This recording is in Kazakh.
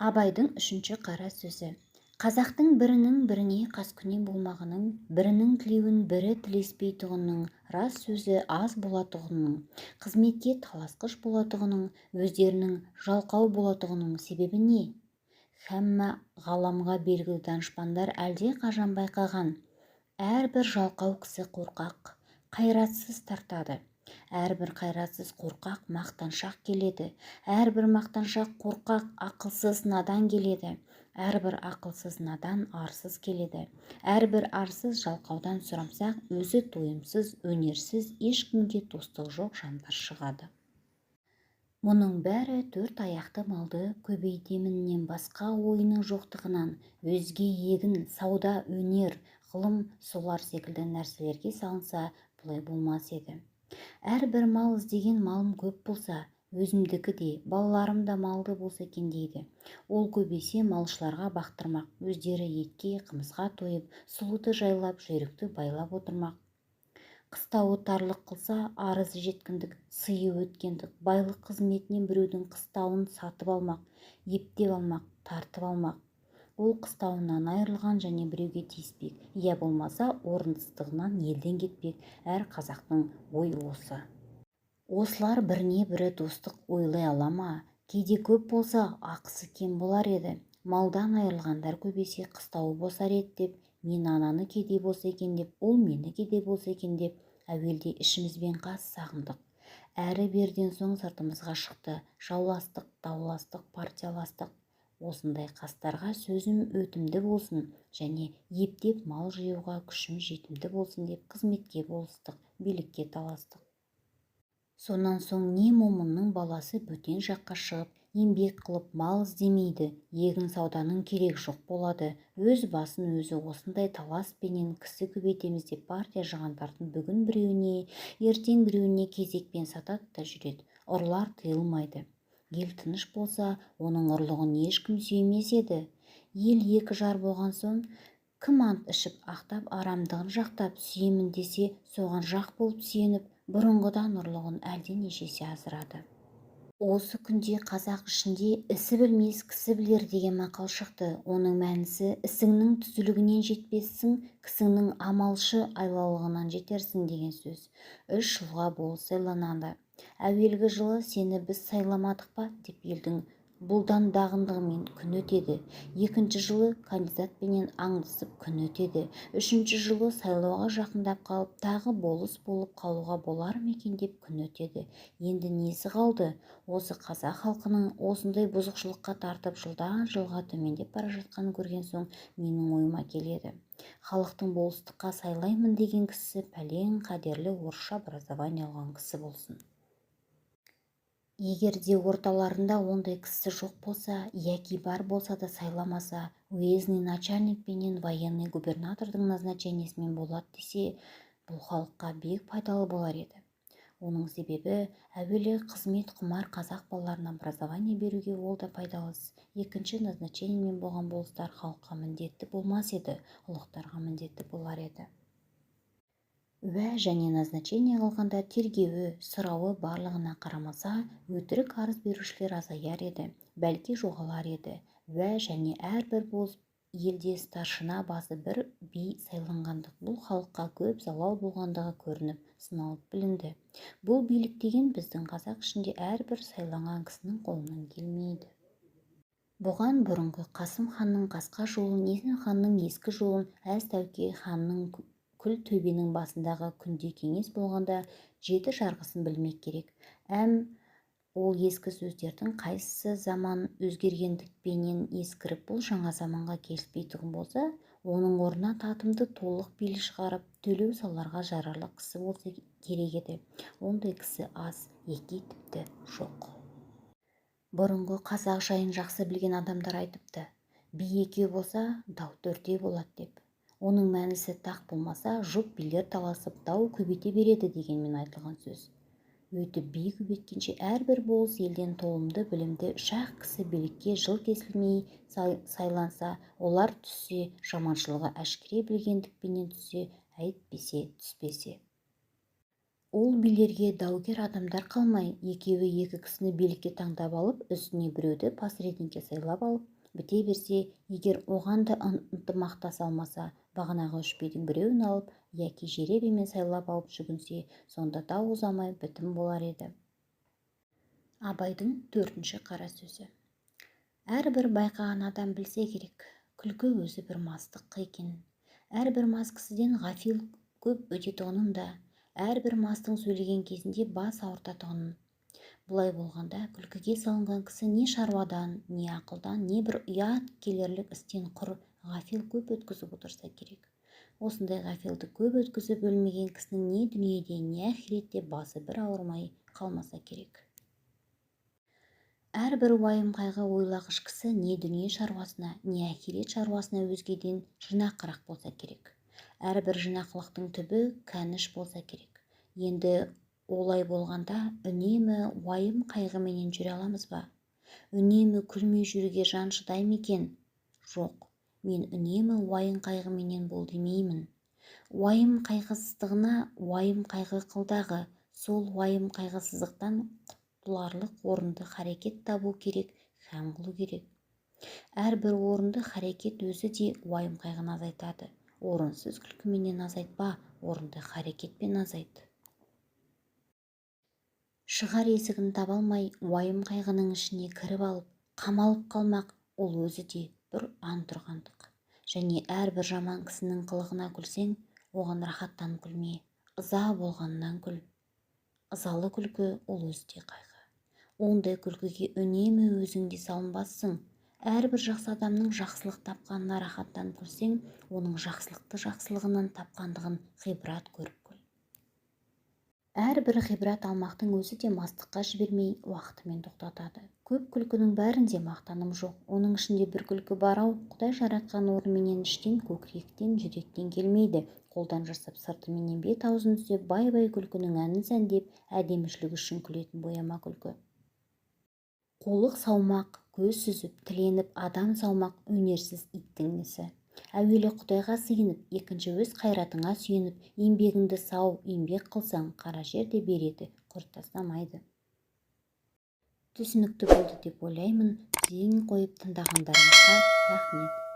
Абайдың үшінші қара сөзі. Қазақтың бірінің біріне қаскүнем болмағының, бірінің тілеуін бірі тілеспейтұғынның, рас сөзі аз болатұғынның, қызметке таласқыш болатұғынның, өздерінің жалқау болатұғынның себебі не? Хәммә ғаламға белгілі данышпандар әлде қажан байқаған. Әрбір жалқау кісі қорқақ, қайратсыз тартады. Әрбір қайратсыз қорқақ мақтаншақ келеді. Әрбір мақтаншақ қорқақ ақылсыз надан келеді. Әрбір ақылсыз надан арсыз келеді. Әрбір арсыз жалқаудан сұрамсақ, өзі тойымсыз, өнерсіз, ешкімге достық жоқ жандар шығады. Мұның бәрі төрт аяқты малды көбейтеміннен басқа ойының жоқтығынан, өзге егін, сауда, өнер, ғылым солар секілді нәрселерге салынса, бұлай болмас еді. Әрбір мал іздеген малым көп болса, өзімдікі де, балаларым да малды болса екен дейді. Ол көбейсе малшыларға бақтырмақ, өздері етке, қымызға тойып, сұлуды жайлап, жүйрікті байлап отырмақ. Қыстауы тарлық қылса, арызы жеткіндік, сыйы өткендік, байлық қызметінен біреудің қыстауын сатып алмақ, ептеп алмақ, тартып алмақ. Ол қыстауынан айырылған және біреуге тиіспек, я болмаса орынсыздығынан елден кетпек. Әр қазақтың ой осы. Осылар біріне бірі достық ойлай ала ма? Кейде көп болса, ақысы кем болар еді. Малдан айырылғандар көбейсе, қыстауы босар еді деп, мен ананы кедей болса екен деп, ол мені кедей болса екен деп, әуелде ішімізбен қас сағындық. Әрі берден соң сыртымызға шықты, жауластық, дауластық, партияластық. Осындай қастарға сөзім өтімді болсын, және ептеп мал жиюға күшім жетімді болсын деп қызметке болыстық, билікке таластық. Сонан соң не момынның баласы бөтен жаққа шығып, еңбек қылып мал іздемейді, егін сауданың керек жоқ болады. Өз басын өзі осындай таласпенен кісі көбейтеміз деп партия жығандардың бүгін біреуіне, ертең біреуіне кезекпен сатады да жүреді. Ұрлар тыйылмайды. Ел тыныш болса, оның ұрлығын ешкім сүймес еді. Ел екі жар болған соң, кім ант ішіп ақтап, арамдығын жақтап, сүйемін десе, соған жақ болып сүйеніп, бұрынғыдан ұрлығын әлден ешесе асырады. Осы күнде қазақ ішінде ісі білмес кісі білер деген мақал шықты. Оның мәнісі ісіңнің түзулігінен жетпессің, кісіңнің амалшы айлалығынан жетерсің деген сөз. 3 жылға болыс сайланады. Әуелгі жылы сені біз сайламадық па деп елдің бұлдандағындығымен күн өтеді. Екінші жылы кандидатпенен аңдысып күн өтеді. Үшінші жылы сайлауға жақындап қалып, тағы болыс болып қалуға болар ма екен деп күн өтеді. Енді несі қалды? Осы қазақ халқының осындай бұзықшылыққа тартып жылдан жылға төмендеп бара жатқанын көрген соң менің ойыма келеді. Халықтың болыстыққа сайлаймын деген кісісі пәлен қадерлі орысша образование алған кісі болсын. Егер де орталарында ондай кісі жоқ болса, яки бар болса да сайламаса, уездный начальник пенен военный губернатордың назначениесімен болады десе, бұл халыққа бек пайдалы болар еді. Оның себебі, әуелі қызмет құмар қазақ балаларына образование беруге ол да пайдалыс. Екінші назначениемен болған болыстар халыққа міндетті болмас еді, ұлықтарға міндетті болар еді. Уә және назначение алғанда тергеуі, сұрауы барлығына қарамаса, өтірік арыз берушілер азаяр еді, бәлки жоғалар еді. Уә және әрбір болыс елде старшина басы бір би сайланғандық бұл халыққа көп залал болғандығы көрініп, сыналып білінді. Бұл билік деген біздің қазақ ішінде әрбір сайланған кісінің қолынан келмейді. Бұған бұрынғы Қасым ханның қасқа жолын, Есім ханның ескі жолын, әз тәуке ханның күл төбенің басындағы күнде кеңес болғанда 7 жарғысын білмек керек. Ол ескі сөздердің қайсысы заман өзгергендікпенен ескіріп, бұл жаңа заманға келіспейтұғын болса, оның орнына татымды толық билік шығарып, төлеу саларға жарарлық кісі болса керек еді. Ондай кісі аз, еки тіпті жоқ. Бұрынғы қазақ жайын жақсы білген адамдар айтыпты, би екеу болса, дау төртеу болады деп. Оның мәнісі тақ болмаса, жұп билер таласып, дау көбейте береді дегенмен айтылған сөз. Өйтіп би көбейткенше әрбір болыс елден толымды, білімді 3-ақ кісі билікке жыл кесілмей сайланса, олар түссе, жаманшылығы әшкере білгендікпенен түссе, әйтпесе түспесе. Ол билерге даугер адамдар қалмай, екеуі екі кісіні билікке таңдап алып, үстіне біреуді посредникке сайлап алып, біте берсе, егер оған да ынтымақтаса алмаса, бағанағы үш бидің біреуін алып, яки жеребемен сайлап алып жүгінсе, сонда дау ұзамай бітім болар еді. Абайдың төртінші қара сөзі. Әрбір байқаған адам білсе керек, күлкі өзі бір мастық екен. Әрбір мас кісіден ғафил көп өтетұғынын да, әрбір мастың сөйлеген кезінде бас ауыртатұғынын. Бұлай болғанда күлкіге салынған кісі не шаруадан, не ақылдан, не бір ұят келерлік істен құр ғафил көп өткізіп отырса керек. Осындай ғафилді көп өткізіп өлмеген кісінің не дүниеде, не ақиретте басы бір ауырмай қалмаса керек. Әрбір уайым қайғы ойлағыш кісі не дүние шаруасына, не ақирет шаруасына өзгеден жинақырақ болса керек. Әрбір жинақылықтың түбі кәніш болса керек. Енді олай болғанда үнемі уайым қайғыменен жүре аламыз ба? Үнемі күлмей жүруге жан шыдай ма екен? Жоқ, мен үнемі уайым қайғыменен бол демеймін. Уайым қайғысыздығына уайым қайғы қылдағы, сол уайым қайғысыздықтан құтыларлық орынды харекет табу керек, һәм қылу керек. Әрбір орынды харекет өзі де уайым қайғыны азайтады. Орынсыз күлкіменен азайтпа, орынды харекетпен азайт. Шығар есігін таба алмай, уайым қайғының ішіне кіріп алып, қамалып қалмақ, ол өзі де бір антұрғандық. Және әрбір жаман кісінің қылығына күлсең, оған рахаттан күлме, ыза болғаннан күл. Ызалы күлкі ол өзі де қайғы. Ондай күлкіге үнемі өзіңде салынбассың. Әрбір жақсы адамның жақсылық тапқанына рахаттан күлсең, оның жақсылығынан тапқандығын ғибрат көріп күл. Әрбір ғибрат алмақтың өзі де мастыққа жібермей, уақытымен тоқтатады. Көп күлкінің бәрінде мақтаным жоқ. Оның ішінде бір күлкі бар-ау, Құдай жаратқан орынменен іштен, көкіректен, жүректен келмейді. Қолдан жасап сыртыменен бет-аузын түзеп, бай-бай күлкінің әнін сәндеп, әдемішілік үшін күлетін бояма күлкі. Қолық саумақ, көз сүзіп, тіленіп, адам саумақ өнерсіз иттің несі. Әуелі Құдайға сыйынып, екінші өз қайратыңа сүйеніп, еңбегіңді сау, еңбек қылсаң, қара жер де береді, құрт тастамайды. Түсінікті болды деп ойлаймын. Зейін қойып тыңдағандарыңызға рахмет.